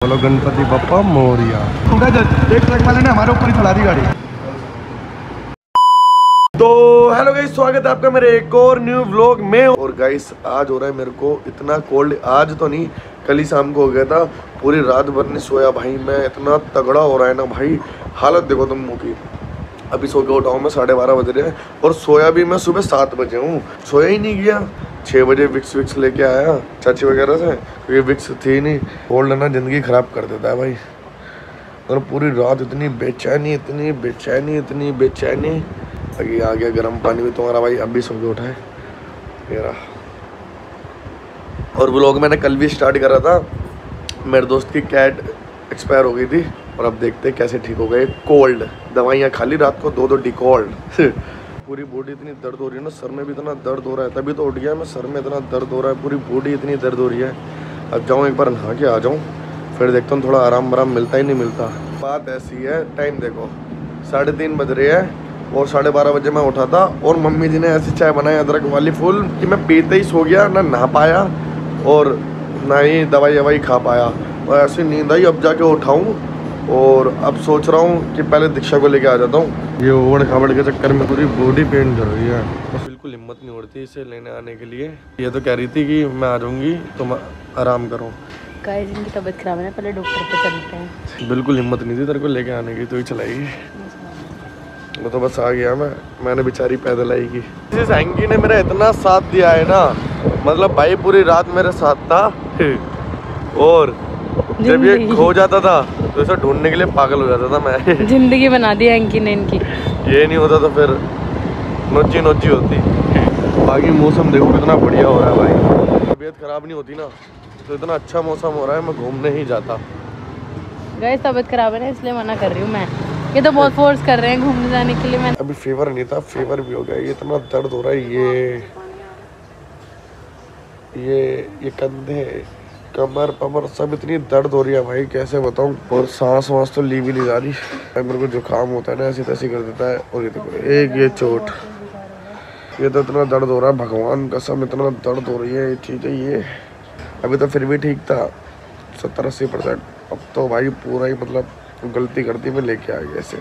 बोलो गणपति बप्पा मोरिया। एक ट्रक वाले ने हमारे ऊपर ही चला दी गाड़ी। तो हेलो गाइस, स्वागत है आपका मेरे एक और न्यू व्लॉग में। और गाइस आज हो रहा है मेरे को इतना कोल्ड, आज तो नहीं कल ही शाम को हो गया था। पूरी रात भर नहीं सोया भाई मैं, इतना तगड़ा हो रहा है ना भाई, हालत देखो तुम मुँह की। अभी सो के उठाऊँ मैं 12:30 बज रहे हैं और सोया भी मैं सुबह 7 बजे हूँ। सोया ही नहीं गया। 6 बजे विक्स लेके आया चाची वगैरह से, क्योंकि विक्स थी नहीं। कोल्ड ना ज़िंदगी ख़राब कर देता है भाई। और पूरी रात इतनी बेचैनी इतनी बेचैनी इतनी बेचैनी। अभी आ गया गर्म पानी भी तुम्हारा भाई, अभी सो के उठा है मेरा। और व्लॉग मैंने कल भी स्टार्ट करा था। मेरे दोस्त की कैट एक्सपायर हो गई थी और अब देखते कैसे ठीक हो गए। कोल्ड दवाइयाँ खा ली रात को 2-2 डिकॉल्ड। पूरी बॉडी इतनी दर्द हो रही है ना, सर में भी इतना दर्द हो रहा है। तभी तो उठ गया मैं, सर में इतना दर्द हो रहा है, पूरी बॉडी इतनी दर्द हो रही है। अब जाऊँ एक बार नहा के आ जाऊँ, फिर देखता हूँ थोड़ा आराम मिलता ही नहीं मिलता। बात ऐसी है, टाइम देखो 3:30 बज रहे हैं और 12:30 बजे मैं उठा था और मम्मी जी ने ऐसी चाय बनाई अदरक वाली फुल कि मैं पीते ही सो गया, ना नहा पाया और ना ही दवाई खा पाया। और ऐसी नींद आई, अब जाके उठाऊँ। और अब सोच रहा हूँ कि पहले दीक्षा को लेके आ जाता हूँ। ये ओवड़ खावड़ के चक्कर में पूरी बॉडी पेन कर रही है, बस बिल्कुल हिम्मत नहीं होती इसे लेने आने के लिए। ये तो कह रही थी कि मैं आ जाऊँगी तुम आराम करो। गाइस इनकी तबीयत खराब है ना, पहले डॉक्टर पे चलते हैं। बिल्कुल हिम्मत नहीं थी तेरे को लेके आने की, तो ही चलाएगी। वो तो बस आ गया मैंने बेचारी पैदल आएगी। इस हैंकी ने मेरा इतना साथ दिया है ना, मतलब भाई पूरी रात मेरे साथ था। और जब ये खो जाता था तो इसे ढूंढने के लिए पागल हो जाता था मैं। जिंदगी बना दी हैंकी ने इनकी। ये नहीं होता तो फिर नोची होती। बाकी मौसम देखो कितना बढ़िया हो रहा है भाई। तबीयत खराब नहीं होती ना तो इतना अच्छा मौसम हो रहा है, मैं घूमने ही जाता। गाइस तबीयत खराब है ना, इसलिए मना कर रही हूँ मैं। ये तो बहुत फोर्स कर रहे हैं घूमने जाने के लिए। मैं अभी फीवर नहीं था, फीवर भी हो गया। ये इतना दर्द हो रहा है, ये कंधे कमर पमर सब इतनी दर्द हो रही है भाई, कैसे बताऊं। और सांस वास तो ली भी नहीं जा रही। मेरे को जुकाम होता है ना, ऐसी तैसी कर देता है। और ये देखो एक ये चोट, ये तो इतना दर्द हो रहा है भगवान कसम, इतना दर्द हो रही है ये चीज़ें। ये अभी तो फिर भी ठीक था 70-80%, अब तो भाई पूरा ही मतलब गलती करती मैं लेके आ गया ऐसे।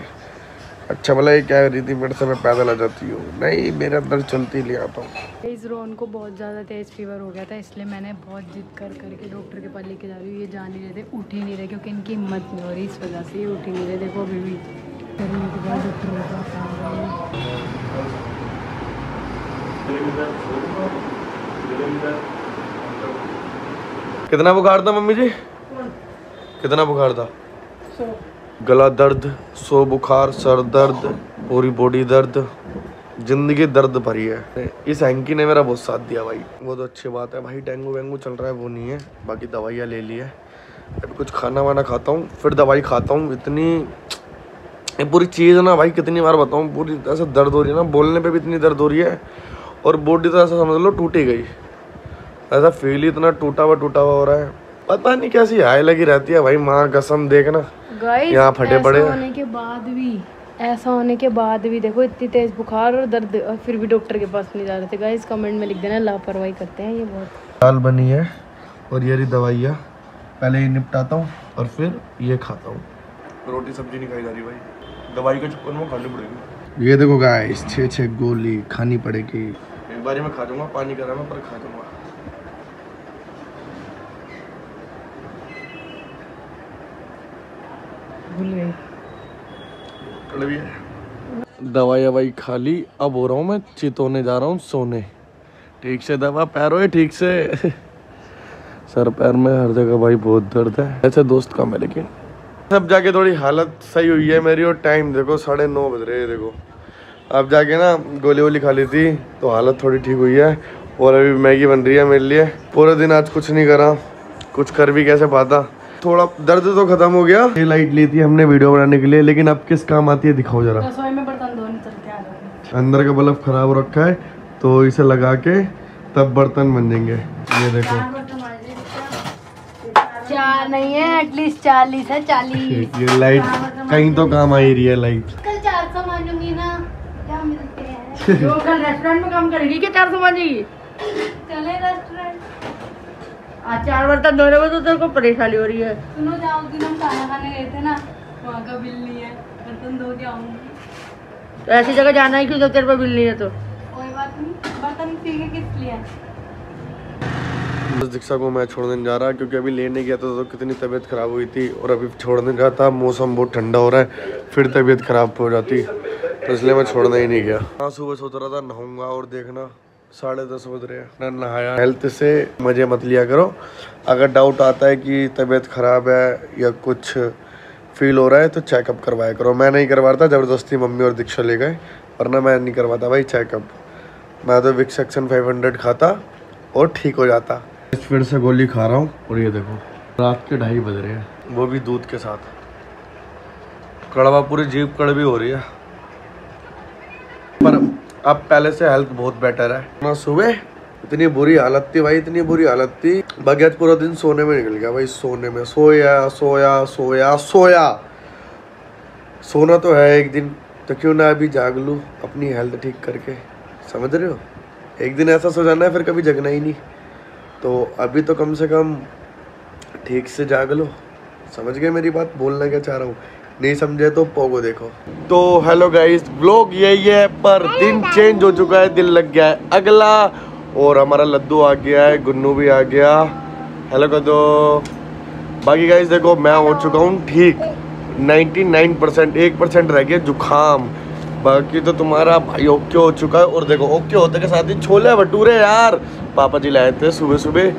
अच्छा भला ये क्या रही थी मेरे से, मैं पैदल आ जाती हूँ, नहीं मेरे अंदर चलती ले आता हूँ। इस रोन को बहुत ज़्यादा तेज़ फीवर हो गया था, इसलिए मैंने बहुत जिद करके डॉक्टर के पास लेके जा रही हूँ। ये जा नहीं रहे थे, उठ ही नहीं रहे, क्योंकि इनकी हिम्मत नहीं हो रही, इस वजह से ये उठ ही नहीं रहे। देखो अभी भी कितना बुखार था मम्मी जी? कितना बुखार था? गला दर्द, सो बुखार, सर दर्द, पूरी बॉडी दर्द, जिंदगी दर्द भरी है। इस हैंकी ने मेरा बहुत साथ दिया भाई, वो तो अच्छी बात है भाई। डेंगू वेंगू चल रहा है वो नहीं है, बाकी दवाइयाँ ले ली है। अभी कुछ खाना वाना खाता हूँ फिर दवाई खाता हूँ। इतनी ये पूरी चीज़ ना भाई, कितनी बार बताऊँ, पूरी ऐसा दर्द हो रही है ना, बोलने पे भी इतनी दर्द हो रही है। और बॉडी तो ऐसा समझ लो टूटी गई, ऐसा फील ही इतना टूटा हुआ हो रहा है। पता नहीं कैसी हाय लगी रहती है भाई, माँ कसम देखना यहाँ फटे पड़े। ऐसा होने के बाद भी देखो इतनी तेज बुखार और दर्द, और फिर भी डॉक्टर के पास नहीं जा रहे थे। गाइस कमेंट में लिख देना, लापरवाही करते हैं ये बहुत। दाल बनी है और ये रही दवाइयाँ, पहले ये निपटाता हूँ और फिर ये खाता हूँ। रोटी सब्जी नहीं खाई जा रही भाई, दवाई के चक्कर में खानी पड़ेगी। ये देखो गाइस 6 गोली खानी पड़ेगी। एक बार मैं खा जाऊंगा, पानी करा मैं पर खा जाऊंगा। भूल गई। दवाई खा ली, अब हो रहा हूँ मैं चितोने जा रहा हूँ सोने। ठीक से दवा पैरों है, ठीक से सर पैर में हर जगह भाई बहुत दर्द है। ऐसे दोस्त कम है, लेकिन अब जाके थोड़ी हालत सही हुई है मेरी। और टाइम देखो 9:30 बज रहे हैं। देखो अब जाके ना गोली वोली खा ली थी तो हालत थोड़ी ठीक हुई है। और अभी मैगी बन रही है मेरे लिए। पूरे दिन आज कुछ नहीं करा, कुछ कर भी कैसे पाता। थोड़ा दर्द तो खत्म हो गया। ये लाइट ली थी हमने वीडियो बनाने के लिए, लेकिन अब किस काम आती है दिखाओ जरा। रसोई में बर्तन धोने चलते हैं। अंदर का बल्ब खराब रखा है तो इसे लगा के तब बर्तन बन जाएंगे। ये देखो 4 नहीं है, एटलीस्ट 40 है। 40 ये लाइट कहीं तो काम आ ही रही है लाइट। कल 400 मांगूंगी ना, क्या मिलते हैं। जो कल रेस्टोरेंट में काम करेगी क्या 400 मांगेगी? चले रेस्टोरेंट आज 4 बर्तन धोने में तो तेरे को परेशानी हो रही है। सुनो, जाओ दिन हम खाना खाने गए थे ना, वहाँ का बिल नहीं है, बर्तन धो के आऊंगी। तो ऐसी जगह जाना ही क्यों जब तेरे पे बिल नहीं है तो? कोई बात नहीं, बर्तन ठीक है किस लिए? दीक्षा को मैं छोड़ने जा रहा क्योंकि अभी लेने गया था तो कितनी तबीयत खराब हुई थी, और अभी छोड़ने गया था, मौसम बहुत ठंडा हो रहा है, फिर तबीयत खराब हो जाती, तो इसलिए मैं छोड़ने ही नहीं गया। हाँ, सुबह सोच रहा था नहाऊंगा, और देखना 10:30 बज रहे हैं, ना नहाया। हेल्थ से मजे मत लिया करो, अगर डाउट आता है कि तबीयत खराब है या कुछ फील हो रहा है तो चेकअप करवाया करो। मैं नहीं करवाता, ज़बरदस्ती मम्मी और दीक्षा ले गए, वरना मैं नहीं करवाता भाई चेकअप। मैं तो विक्स एक्शन 500 खाता और ठीक हो जाता। फिर से गोली खा रहा हूँ, और ये देखो रात के 2:30 बज रहे हैं, वो भी दूध के साथ। कड़वा, पूरी जीभ कड़वी हो रही है, पर अब पहले से हेल्थ बहुत बेटर है ना। सुबह इतनी बुरी हालत थी भाई, इतनी बुरी हालत थी, बगैर पूरा दिन सोने में निकल गया भाई। सोने में सोया सोया सोया सोया। सोना तो है एक दिन, तो क्यों ना अभी जाग लूँ अपनी हेल्थ ठीक करके, समझ रहे हो? एक दिन ऐसा सो जाना है, फिर कभी जगना ही नहीं। तो अभी तो कम से कम ठीक से जाग लो, समझ गए मेरी बात? बोलना क्या चाह रहा हूँ, नहीं समझे तो पोगो देखो। तो हेलो गाइस, ब्लॉग यही है, पर दिन चेंज हो चुका है, दिन लग गया है अगला, और हमारा लड्डू आ गया है, गुन्नू भी आ गया। हेलो कर दो। बाकी गाइस देखो, मैं हो चुका हूँ ठीक 99%, 1% रह गया जुखाम, बाकी तो तुम्हारा भाई ओके हो चुका है। और देखो ओके होते के साथ ही छोले भटूरे यार पापा जी लाए थे सुबह सुबह,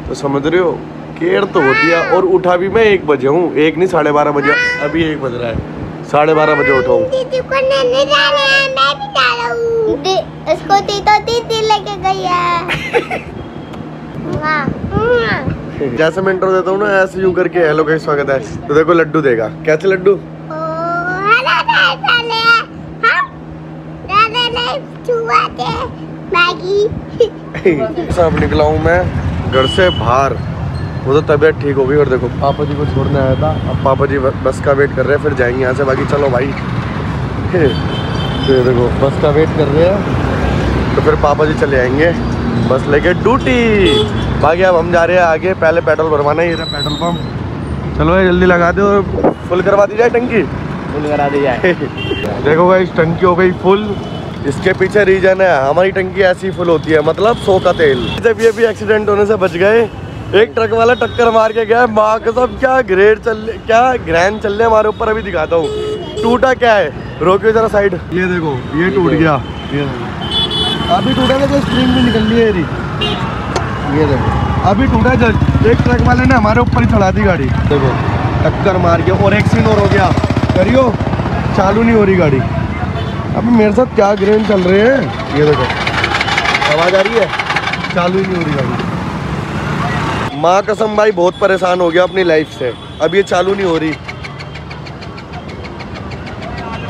तो समझ रहे हो केयर तो होती है। और उठा भी मैं 1 बजे हूँ, 1 नहीं 12:30 बजे, अभी 1 बज रहा है, 12:30 बजे उठा हूँ। दीदी को लेने जा रहे हैं, मैं भी जा रहा हूँ। इसको दीदी लेके गई है। जैसे मैं इंट्रो देता हूँ ना, ऐसे यूं करके हेलो गाइस स्वागत है, तो देखो लड्डू देगा। कैसे लड्डू? सब निकला हूँ मैं घर से बाहर, वो तो तबीयत ठीक हो गई। और देखो पापा जी को छोड़ने आया था, अब पापा जी बस का वेट कर रहे हैं, फिर जाएंगे यहाँ से। बाकी चलो भाई, तो देखो बस का वेट कर रहे हैं, तो फिर पापा जी चले आएंगे बस लेके ड्यूटी। बाकी अब हम जा रहे हैं आगे, पहले पेट्रोल भरवाना है, ये रहा पेट्रोल पंप। चलो ये जल्दी लगा दो, फुल करवा दी जाए, टंकी फुल करा दी जाए। देखो भाई टंकी हो गई फुल, इसके पीछे रीजन है, हमारी टंकी ऐसी फुल होती है, मतलब 100 का तेल। जब ये भी एक्सीडेंट होने से बच गए, एक ट्रक वाला टक्कर मार के गया, माँ के सब क्या ग्रेड क्या ग्रैंड चल रहे हमारे ऊपर। अभी दिखाता हूँ टूटा क्या है, रोकियो जरा साइड। ये देखो ये टूट गया, ये अभी टूटा था, तो स्प्रिंग भी निकल रही है। ये देखो अभी टूटा, जस्ट एक ट्रक वाले ने हमारे ऊपर ही चढ़ा दी गाड़ी, देखो टक्कर मार के। और एक सीन और हो गया, करियो चालू नहीं हो रही गाड़ी। अभी मेरे साथ क्या ग्रेन चल रहे हैं, ये देखो आवाज़ आ रही है, चालू ही नहीं हो रही गाड़ी। माँ कसम भाई बहुत परेशान हो गया अपनी लाइफ से, अब ये चालू नहीं हो रही।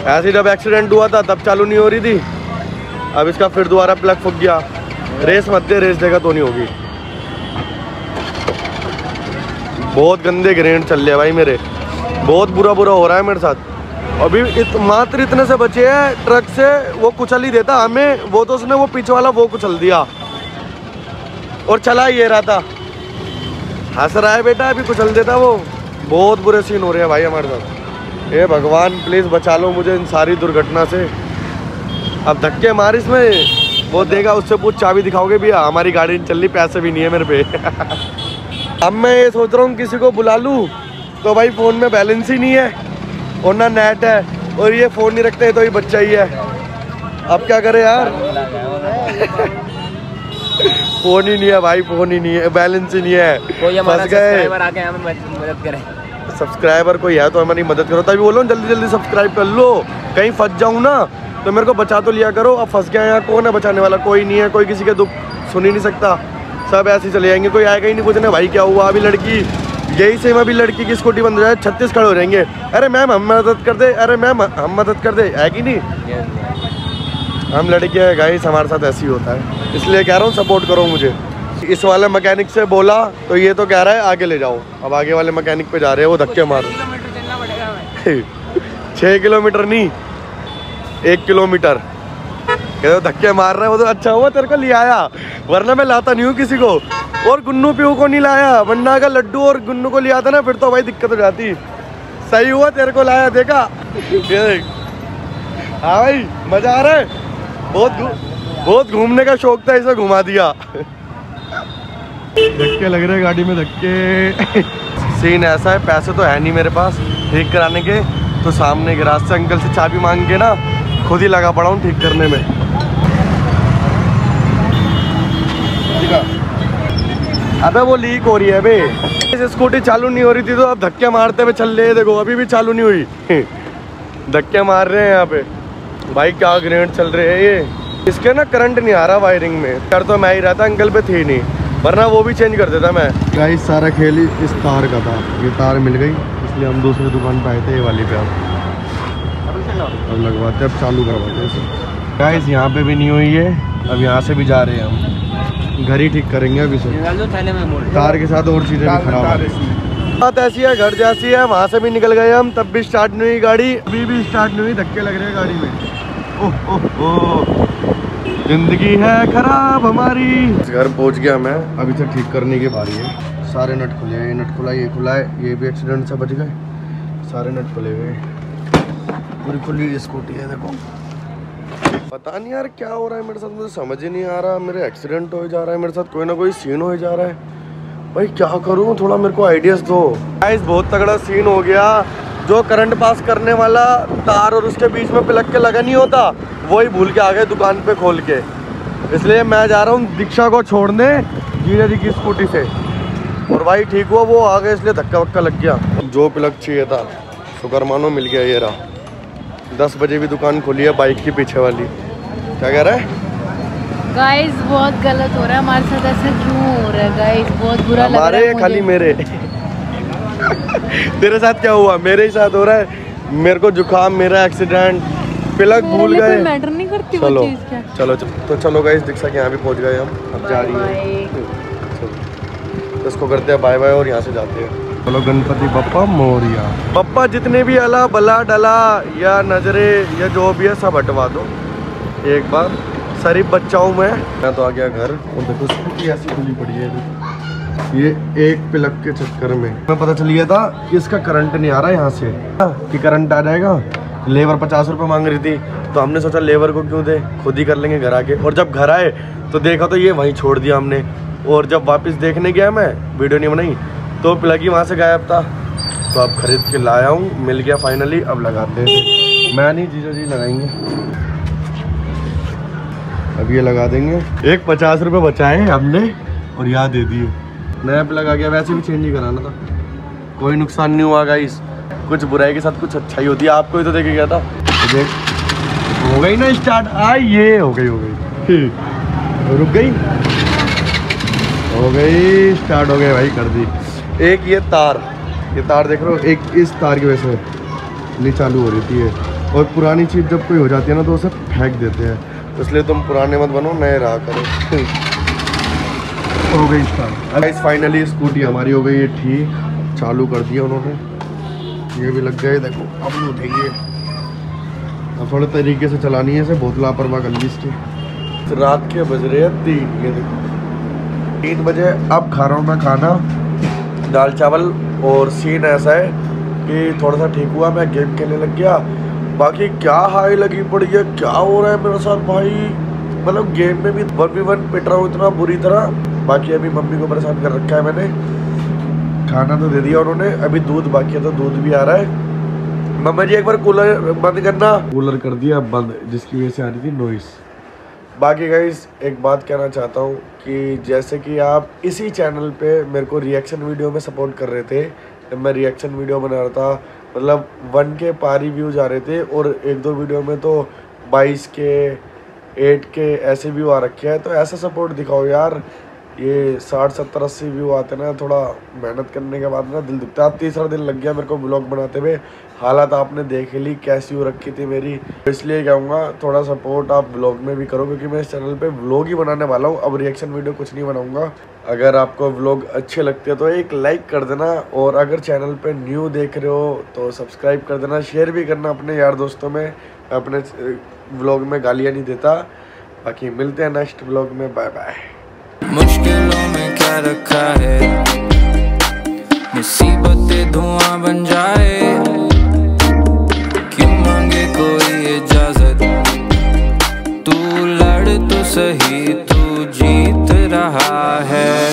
ऐसे जब एक्सीडेंट हुआ था तब चालू नहीं हो रही थी, अब इसका फिर दोबारा प्लग फूक गया। रेस मत दे, रेस देगा तो नहीं होगी। बहुत गंदे ग्रेन चल रहे हैं भाई मेरे, बहुत बुरा हो रहा है मेरे साथ। अभी मात्र इतने से बचे हैं, ट्रक से वो कुचल ही देता हमें, वो तो उसने वो पीछे वाला वो कुचल दिया और चला ये रहा था, हंस रहा है बेटा, अभी कुचल देता वो। बहुत बुरे सीन हो रहे हैं भाई हमारे साथ। हे भगवान प्लीज़ बचा लो मुझे इन सारी दुर्घटना से। अब धक्के मार इसमें, वो देगा उससे पूछ चाबी दिखाओगे भैया, हमारी गाड़ी नहीं चल रही, पैसे भी नहीं है मेरे पे। अब मैं ये सोच रहा हूँ किसी को बुला लूँ, तो भाई फ़ोन में बैलेंस ही नहीं है और ना नेट है, और ये फ़ोन नहीं रखते तो ये बच्चा ही है। अब क्या करें यार, फ़ोन ही नहीं है भाई, फ़ोन ही नहीं है, बैलेंस ही नहीं है, फंस गए। मदद करें, सब्सक्राइबर कोई है तो हमारी मदद करो, तभी बोलो जल्दी जल्दी सब्सक्राइब कर लो। कहीं फंस जाऊँ ना तो मेरे को बचा तो लिया करो। अब फंस गया यहाँ, कौन है बचाने वाला? कोई नहीं है, कोई किसी के दुख सुन ही नहीं सकता, सब ऐसे चले जाएंगे, कोई आएगा ही नहीं पूछने भाई क्या हुआ। अभी लड़की यही सेम, अभी लड़की की स्कूटी बंद हो जाए 36 खड़े हो जाएंगे, अरे मैम हम मदद कर दे, अरे मैम हम मदद कर दे, है कि नहीं? हम लड़के हैं गाइस, हमारे साथ ऐसे ही होता है, इसलिए कह रहा हूँ सपोर्ट करो मुझे। इस वाले मैकेनिक से बोला तो ये तो कह रहा है आगे ले जाओ, अब आगे वाले मैकेनिक पे जा रहे हैं, वो धक्के मारो। 6 किलोमीटर नहीं 1 किलोमीटर धक्के मार रहे हैं वो, तो अच्छा हुआ तेरे को ले आया, वरना मैं लाता नहीं हूँ किसी को। और गुन्नू पीहू को नहीं लाया, वरना अगर लड्डू और गुन्नू को लिया था ना फिर तो भाई दिक्कत हो जाती। सही हुआ तेरे को लाया, देखा ये देख। हाँ भाई मजा आ रहा है, बहुत घूमने का शौक था, इसे घुमा दिया। धक्के लग रहे गाड़ी में, धक्के। सीन ऐसा है, पैसे तो है नहीं मेरे पास ठीक कराने के, तो सामने गैराज से अंकल से चाबी मांग के ना खुद ही लगा पड़ा हूँ ठीक करने में। अबे वो लीक हो रही है बे, स्कूटी चालू नहीं हो रही थी तो अब धक्के मारते हुए चल रहे हैं, देखो अभी भी चालू नहीं हुई। धक्के मार रहे हैं यहाँ पे भाई, क्या ग्रेड चल रहे हैं ये। इसके ना करंट नहीं आ रहा वायरिंग में, कर तो मैं ही रहता, अंकल पे थी नहीं, वरना वो भी चेंज कर देता मैं। गाइस सारा खेल इस तार का था, ये तार मिल गई इसलिए हम दूसरी दुकान पे आए थे, ये वाली पे अब लगवाते, अब चालू करवाते हैं। गाइस यहाँ पे भी नहीं हुई है, अब यहाँ से भी जा रहे हैं हम, घर ही ठीक करेंगे अभी से। तार के साथ और चीजें भी खराब है। बात ऐसी है, घर जैसी है, वहाँ से भी निकल गए हम, तब भी स्टार्ट नहीं हुई गाड़ी, अभी भी स्टार्ट नहीं हुई, धक्के लग रहे हैं गाड़ी में। ओह ओह ओह, जिंदगी है खराब हमारी। घर पहुँच गया मैं, अभी से ठीक करने की बारी है। सारे नट खुले हैं, ये नट खुला, ये खुला है, ये भी एक्सीडेंट से बच गए, सारे नट खुले हुए, पूरी खुली स्कूटी है देखो। पता नहीं यार क्या हो रहा है मेरे साथ, मुझे समझ ही नहीं आ रहा, मेरे एक्सीडेंट हो जा रहा है मेरे साथ, कोई ना कोई सीन हो जा रहा है भाई, क्या करूं, थोड़ा मेरे को आइडियाज दो। गाइस बहुत तगड़ा सीन हो गया, जो करंट पास करने वाला तार और उसके बीच में प्लग के लगा नहीं होता, वही भूल के आ गए दुकान पे खोल के, इसलिए मैं जा रहा हूँ दीक्षा को छोड़ने जीजा जी की स्कूटी से, और भाई ठीक हुआ वो आ गए, इसलिए धक्का वक्का लग गया। जो प्लग चाहिए था शुक्र मानो मिल गया, ये रहा। 10 बजे भी दुकान खुली है बाइक की पीछे वाली। क्या कह रहा है गाइस? बहुत गलत हो रहा है हमारे साथ, ऐसा क्यों हो रहा है गाइस? बहुत बुरा लग रहा है मुझे। खाली मेरे तेरे साथ क्या हुआ? मेरे ही साथ हो रहा है, मेरे को जुकाम, मेरा एक्सीडेंट, प्लग भूल गए, मैटर नहीं करती चलो वो चीज़ क्या? चलो तो चलो गाइस, दीक्षा के यहाँ भी पहुँच गए हम, अब जा रही है, तो इसको करते हैं बाय बाय और यहाँ से जाते हैं। चलो गणपति बप्पा मोरिया। बप्पा जितने भी अला बला डला या नजरे या जो भी है सब हटवा दो एक बार, शरीफ बच्चा हूँ मैं तो आ गया घर, और देखो स्कूटी ऐसी खुली पड़ी है, ये एक प्लग के चक्कर में हमें पता चल गया था कि इसका करंट नहीं आ रहा यहाँ से, कि करंट आ जाएगा। लेबर 50 रुपये मांग रही थी, तो हमने सोचा लेबर को क्यों दे, खुद ही कर लेंगे घर आके। और जब घर आए तो देखा तो ये वहीं छोड़ दिया हमने, और जब वापस देखने गया मैं, वीडियो नहीं बनाई, तो प्लग ही वहाँ से गायब था। तो अब खरीद के लाया हूँ, मिल गया फाइनली, अब लगाते हैं। मैं नहीं, जीजा जी लगाएंगे, अब ये लगा देंगे। एक 50 रुपये बचाए हमने और याद दे दिए, नया प्लग आ गया। वैसे भी चेंज ही कराना था, कोई नुकसान नहीं हुआ गाइस, कुछ बुराई के साथ कुछ अच्छाई होती है, आपको ही तो देखे गया था। तो देख हो गई ना स्टार्ट, ये हो गई रुक गई, हो गई स्टार्ट, हो गई भाई, कर दी। एक ये तार देख रहे हो, एक इस तार की वजह से नहीं चालू हो रही थी ये, और पुरानी चीज़ जब कोई हो जाती है ना तो उसे फेंक देते हैं, तो इसलिए तुम पुराने मत बनो, नए रहा करो। हो गई स्टार्ट। गाइस फाइनली स्कूटी हमारी हो गई है ठीक, चालू कर दिया उन्होंने, ये भी लग गए, देखो अब नहीं उठेगी, अब थोड़े तरीके से चलानी है इसे, बहुत लापरवाह कर ली इसकी। रात के बज रहे हैं 3, ये देखो 3 बजे। अब खा रहा हूँ मैं खाना, दाल चावल, और सीन ऐसा है कि थोड़ा सा ठीक हुआ, मैं गेम खेलने लग गया। बाकी क्या हाई लगी पड़ी है, क्या हो रहा है मेरे साथ भाई, मतलब गेम में भी 1v1 पिट रहा हूँ इतना बुरी तरह। बाकी अभी मम्मी को परेशान कर रखा है मैंने, खाना तो दे दिया उन्होंने, अभी दूध बाकी है तो दूध भी आ रहा है। मम्मा जी एक बार कूलर बंद करना, कूलर कर दिया बंद, जिसकी वजह से आ रही थी नॉइस। बाकी गाइस एक बात कहना चाहता हूँ कि जैसे कि आप इसी चैनल पे मेरे को रिएक्शन वीडियो में सपोर्ट कर रहे थे, जब मैं रिएक्शन वीडियो बना रहा था, मतलब 1 के पार ही व्यूज़ आ रहे थे, और 1-2 वीडियो में तो 22 के 8 के ऐसे व्यू आ रखे हैं, तो ऐसा सपोर्ट दिखाओ यार। ये 60, 70, 80 व्यू आते ना, थोड़ा मेहनत करने के बाद ना दिल दुखता है। 3रा दिन लग गया मेरे को ब्लॉग बनाते हुए, हालात आपने देख ली कैसी हो रखी थी मेरी, इसलिए कहूँगा थोड़ा सपोर्ट आप ब्लॉग में भी करो, क्योंकि मैं इस चैनल पे व्लॉग ही बनाने वाला हूँ, अब रिएक्शन वीडियो कुछ नहीं बनाऊँगा। अगर आपको व्लॉग अच्छे लगते हैं तो एक लाइक कर देना, और अगर चैनल पे न्यू देख रहे हो तो सब्सक्राइब कर देना, शेयर भी करना अपने यार दोस्तों में। अपने व्लॉग में गालियाँ नहीं देता। बाकी मिलते हैं नेक्स्ट व्लॉग में, बाय बाय। मुश्किलों में क्या रखा है, मुसीबतें धुआं बन जाए, क्यों मांगे कोई इजाजत, तू लड़ तो सही, तू जीत रहा है।